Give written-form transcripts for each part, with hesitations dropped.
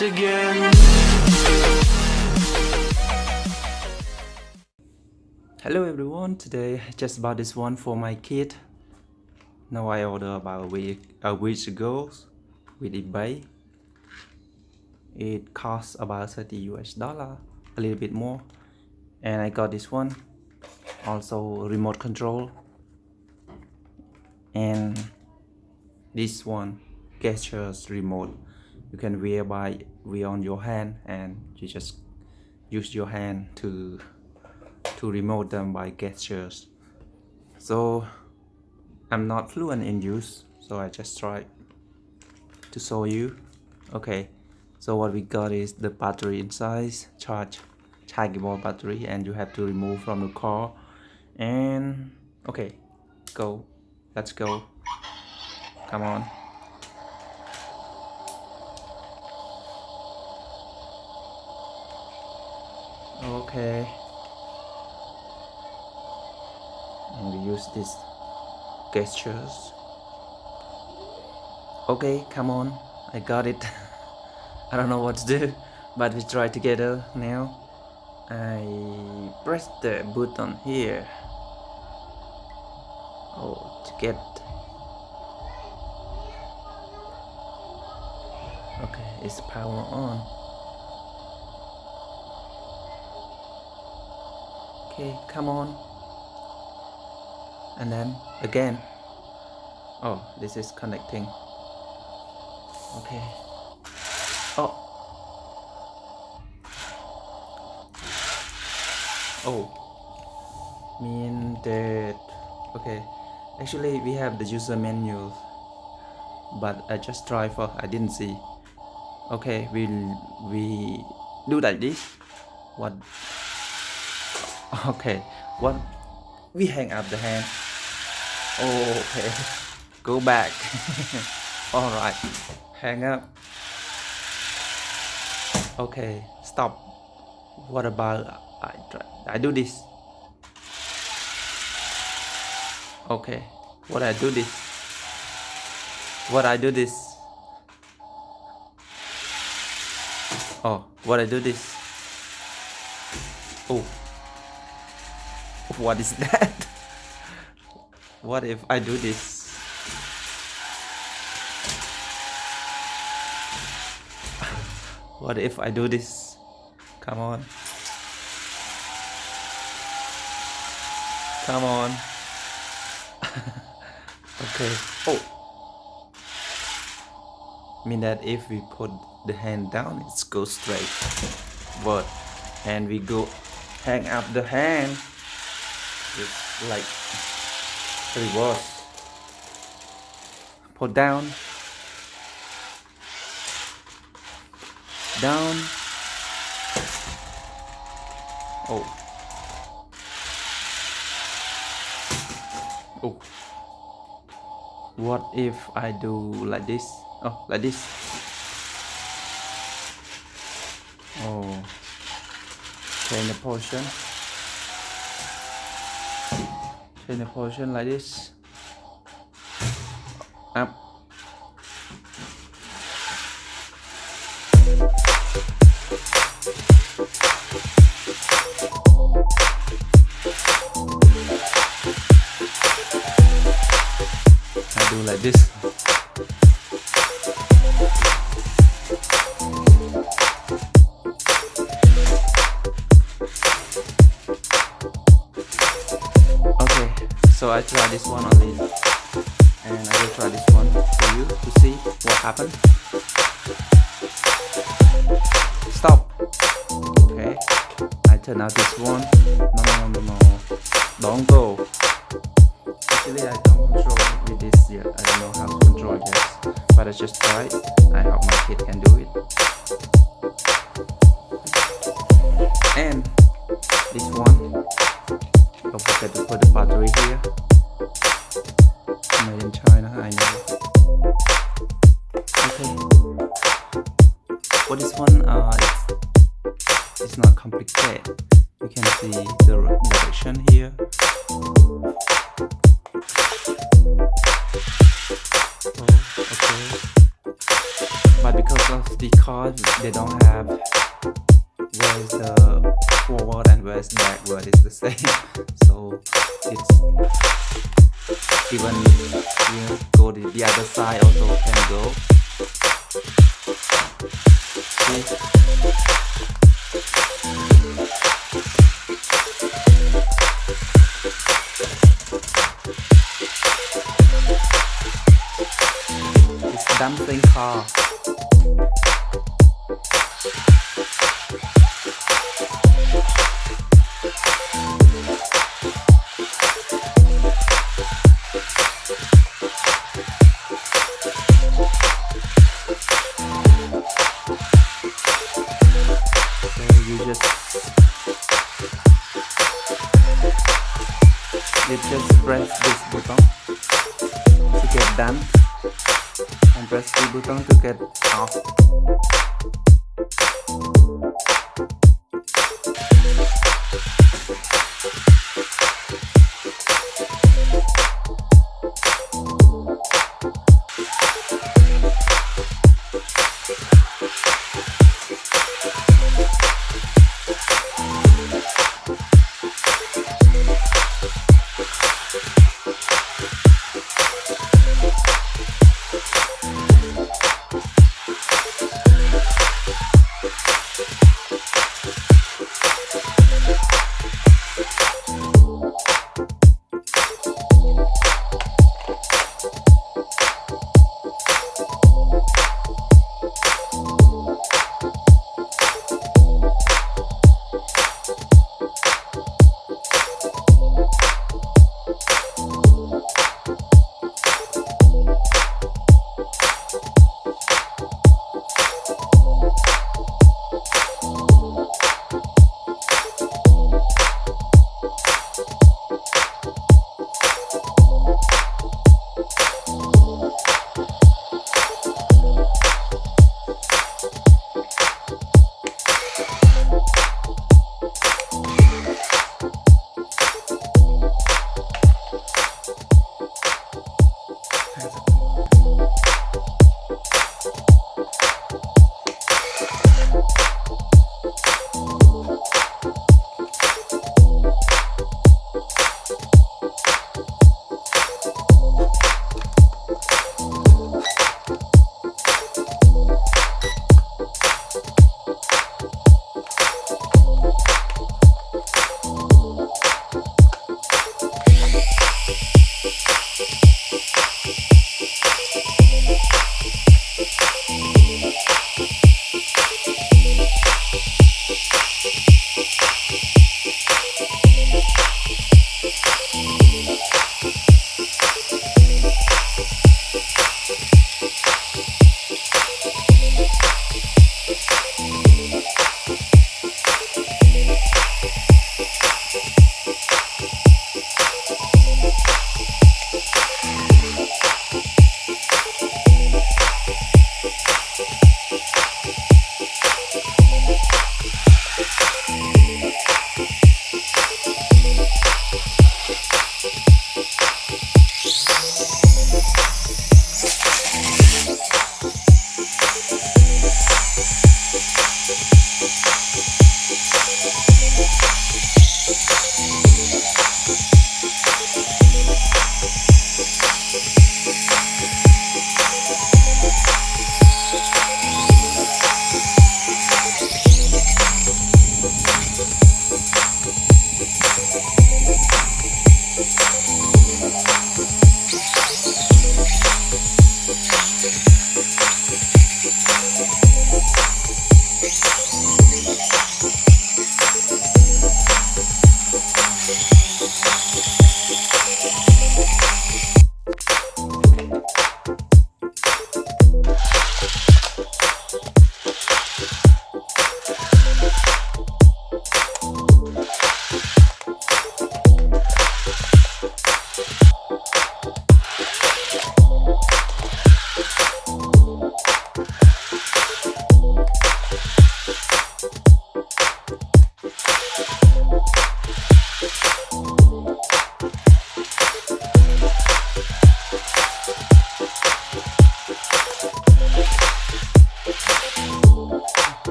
lost again. Hello everyone, today I just bought this one for my kid. Now I ordered about a week ago with eBay. It costs about 30 US dollar, a little bit more. And I got this one, also remote control. And this one, gestures remote. You can wear on your hand, and you just use your hand to remote them by gestures. So I'm not fluent in use, so I just try to show you. Okay, so what we got is the battery inside, chargeable battery, and you have to remove from the car. And okay, let's go, come on. Okay, and we use these gestures. Okay, come on, I got it. I don't know what to do, but we try together now. I press the button here. Oh, to get. Okay, it's power on. Okay, come on. And then again. Oh, this is connecting. Okay. Oh. Oh. Mean that. Okay. Actually, we have the user menu, but I just try for. I didn't see. Okay, we do like this. What? Okay. What? We hang up the hand. Oh, okay. Go back. All right. Hang up. Okay, stop. What about I do this? Okay, what I do this? What I do this? Oh, what I do this? Oh, what is that? What if I do this? What if I do this? Come on. Come on. Okay. Oh. Mean that if we put the hand down, it goes straight. But and we go hang up the hand. It's like reverse. Put down. Down. Oh. Oh. What if I do like this? Oh, like this. Oh. Change the position. Change the position like this. Up. I do like this. Okay, so I try this one only, and I will try this one for you to see what happened. Stop. Okay, I turn out this one. No. Don't go. Actually, I don't control with this yet. I don't know how to control it yet, but I just try it. I hope my kid can do it. And this one, don't forget to put the battery here. Made in China, I know. Okay. For this one, it's not complicated. You can see the direction here. Oh, okay. But because Just because they don't have where's the forward and where's backward is the same. So it's even you go to the other side also can go. See? It's dancing car. You just press this button to get done and press the button to get off.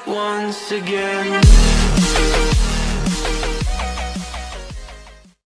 Once again.